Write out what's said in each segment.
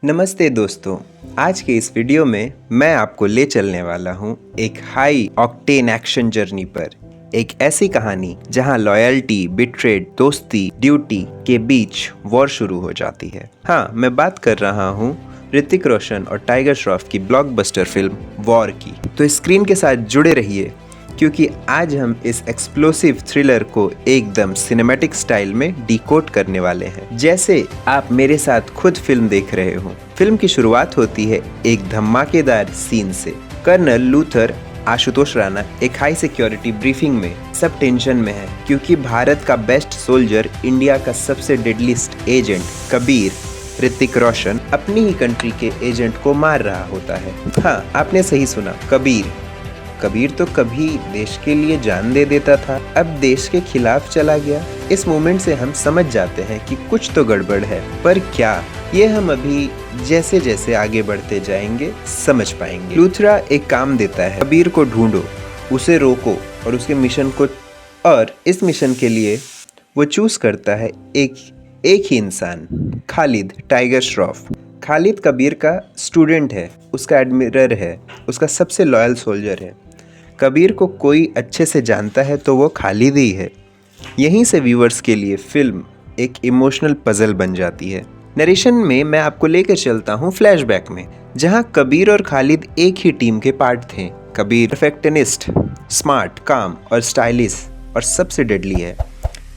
नमस्ते दोस्तों। आज के इस वीडियो में मैं आपको ले चलने वाला हूँ एक हाई ऑक्टेन एक्शन जर्नी पर। एक ऐसी कहानी जहाँ लॉयल्टी, बिट्रेड, दोस्ती, ड्यूटी के बीच वॉर शुरू हो जाती है। हाँ, मैं बात कर रहा हूँ ऋतिक रोशन और टाइगर श्रॉफ की ब्लॉकबस्टर फिल्म वॉर की। तो स्क्रीन के साथ जुड़े रहिए क्योंकि आज हम इस एक्सप्लोसिव थ्रिलर को एकदम सिनेमैटिक स्टाइल में डिकोड करने वाले हैं, जैसे आप मेरे साथ खुद फिल्म देख रहे हो। फिल्म की शुरुआत होती है एक धमाकेदार सीन से। कर्नल लूथर आशुतोष राणा एक हाई सिक्योरिटी ब्रीफिंग में सब टेंशन में है क्योंकि भारत का बेस्ट सोल्जर, इंडिया का सबसे डेडलिस्ट एजेंट कबीर ऋतिक रोशन अपनी ही कंट्री के एजेंट को मार रहा होता है। हाँ, आपने सही सुना, कबीर तो कभी देश के लिए जान दे देता था, अब देश के खिलाफ चला गया। इस मोमेंट से हम समझ जाते हैं कि कुछ तो गड़बड़ है, पर क्या, ये हम अभी जैसे जैसे आगे बढ़ते जाएंगे समझ पाएंगे। लूथरा एक काम देता है, कबीर को ढूंढो, उसे रोको और उसके मिशन को, और इस मिशन के लिए वो चूज करता है एक ही इंसान, खालिद टाइगर श्रॉफ। खालिद कबीर का स्टूडेंट है, उसका एडमिरर है, उसका सबसे लॉयल सोल्जर है। कबीर को कोई अच्छे से जानता है तो वो खालिद ही है। यहीं से व्यूअर्स के लिए फिल्म एक इमोशनल पजल बन जाती है। नरेशन में मैं आपको लेकर चलता हूँ फ्लैशबैक में, जहाँ कबीर और खालिद एक ही टीम के पार्ट थे। कबीर परफेक्शनिस्ट, स्मार्ट, काम और स्टाइलिश, और सबसे डेडली है।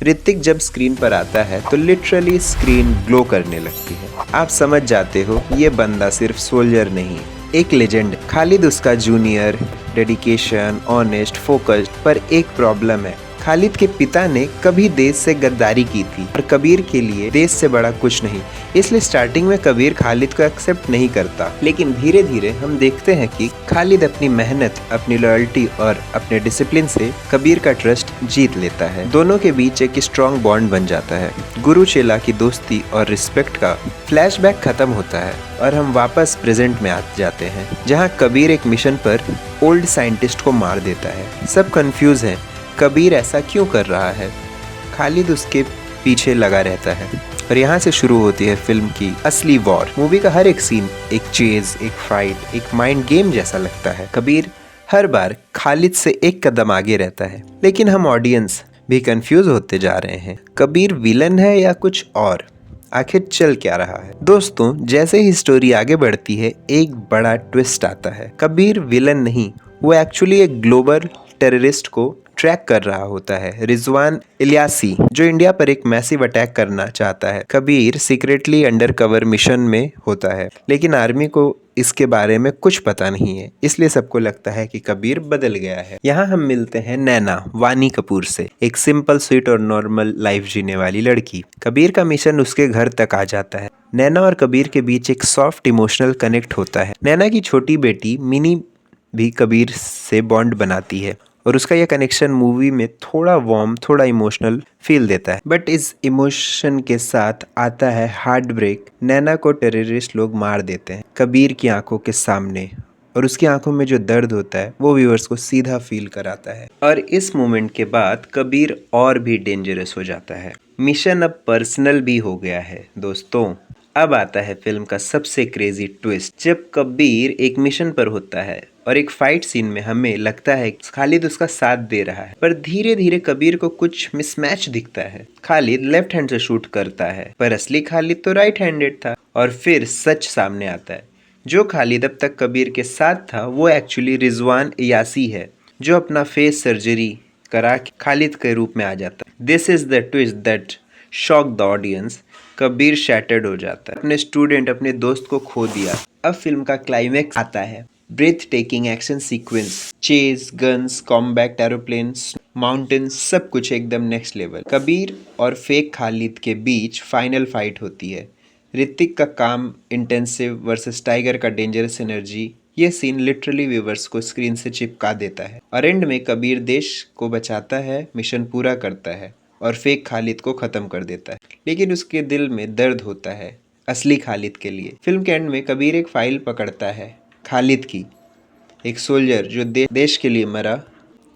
ऋतिक जब स्क्रीन पर आता है तो लिटरली स्क्रीन ग्लो करने लगती है। आप समझ जाते हो ये बंदा सिर्फ सोल्जर नहीं, एक लेजेंड। खालिद उसका जूनियर, डेडिकेशन, ऑनेस्ट, फोकस्ड, पर एक प्रॉब्लम है। खालिद के पिता ने कभी देश से गद्दारी की थी और कबीर के लिए देश से बड़ा कुछ नहीं, इसलिए स्टार्टिंग में कबीर खालिद को एक्सेप्ट नहीं करता। लेकिन धीरे धीरे हम देखते हैं कि खालिद अपनी मेहनत, अपनी लॉयल्टी और अपने डिसिप्लिन से कबीर का ट्रस्ट जीत लेता है। दोनों के बीच एक स्ट्रॉन्ग बॉन्ड बन जाता है। गुरु चेला की दोस्ती और रिस्पेक्ट का फ्लैशबैक खत्म होता है और हम वापस प्रेजेंट में आ जाते हैं, जहाँ कबीर एक मिशन पर ओल्ड साइंटिस्ट को मार देता है। सब कंफ्यूज हैं, कबीर ऐसा क्यों कर रहा है। खालिद उसके पीछे लगा रहता है और यहाँ से शुरू होती है फिल्म की असली वॉर। मूवी का हर एक सीन एक चेज, एक फाइट, एक माइंड गेम जैसा लगता है। कबीर हर बार खालिद से एक कदम आगे रहता है, लेकिन हम ऑडियंस भी कंफ्यूज होते जा रहे हैं। कबीर विलन है या कुछ और, आखिर चल क्या रहा है। दोस्तों, जैसे ही स्टोरी आगे बढ़ती है एक बड़ा ट्विस्ट आता है। कबीर विलन नहीं, वो एक्चुअली एक ग्लोबल टेररिस्ट को ट्रैक कर रहा होता है, रिजवान इलियासी, जो इंडिया पर एक मैसिव अटैक करना चाहता है। Kabir secretly under cover mission में होता है, लेकिन आर्मी को इसके बारे में कुछ पता नहीं है, इसलिए सबको लगता है कि कबीर बदल गया है। यहाँ हम मिलते हैं नैना वानी कपूर से, एक सिंपल, स्वीट और नॉर्मल लाइफ जीने वाली लड़की। कबीर का मिशन उसके घर तक आ जाता है। नैना और कबीर के बीच एक सॉफ्ट इमोशनल कनेक्ट होता है। नैना की छोटी बेटी मिनी भी कबीर से बॉन्ड बनाती है और उसका यह कनेक्शन मूवी में थोड़ा वार्म, थोड़ा इमोशनल फील देता है। बट इस इमोशन के साथ आता है हार्ट ब्रेक। नैना को टेररिस्ट लोग मार देते हैं कबीर की आंखों के सामने, और उसकी आंखों में जो दर्द होता है वो व्यूअर्स को सीधा फील कराता है। और इस मोमेंट के बाद कबीर और भी डेंजरस हो जाता है। मिशन अब पर्सनल भी हो गया है। दोस्तों, अब आता है फिल्म का सबसे क्रेजी ट्विस्ट। जब कबीर एक मिशन पर होता है और एक फाइट सीन में हमें लगता है खालिद उसका साथ दे रहा है, पर धीरे धीरे कबीर को कुछ मिसमैच दिखता है। खालिद लेफ्ट हैंड से शूट करता है, पर असली खालिद तो राइट हैंडेड था। और फिर सच सामने आता है, जो खालिद अब तक कबीर के साथ था वो एक्चुअली रिजवान यासी है, जो अपना फेस सर्जरी करा के खालिद के रूप में आ जाता है। This is the twist that shock the audience. Kabir shattered हो जाता है, अपने स्टूडेंट, अपने दोस्त को खो दिया। अब फिल्म का क्लाइमैक्स आता है, breathtaking action sequence, chase, guns, combat, aeroplanes, mountains, सब कुछ एकदम नेक्स्ट लेवल। कबीर और फेक खालिद के बीच फाइनल फाइट होती है। ऋतिक का काम इंटेंसिव वर्सेस टाइगर का डेंजरस एनर्जी, ये सीन लिटरली व्यूवर्स को स्क्रीन से चिपका देता है। और एंड में कबीर देश को बचाता है, मिशन पूरा करता है और फेक खालिद को ख़त्म कर देता है। लेकिन उसके दिल में दर्द होता है असली खालिद के लिए। फिल्म के एंड में कबीर एक फाइल पकड़ता है खालिद की, एक सोल्जर जो देश के लिए मरा,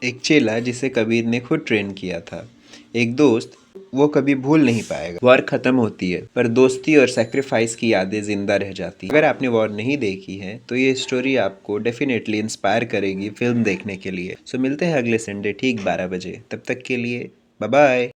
एक चेला जिसे कबीर ने खुद ट्रेन किया था, एक दोस्त वो कभी भूल नहीं पाएगा। वॉर खत्म होती है पर दोस्ती और सेक्रीफाइस की यादें जिंदा रह जाती हैं। अगर आपने वॉर नहीं देखी है तो ये स्टोरी आपको डेफिनेटली इंस्पायर करेगी फिल्म देखने के लिए। सो मिलते हैं अगले संडे ठीक 12 बजे। तब तक के लिए बाय बाय।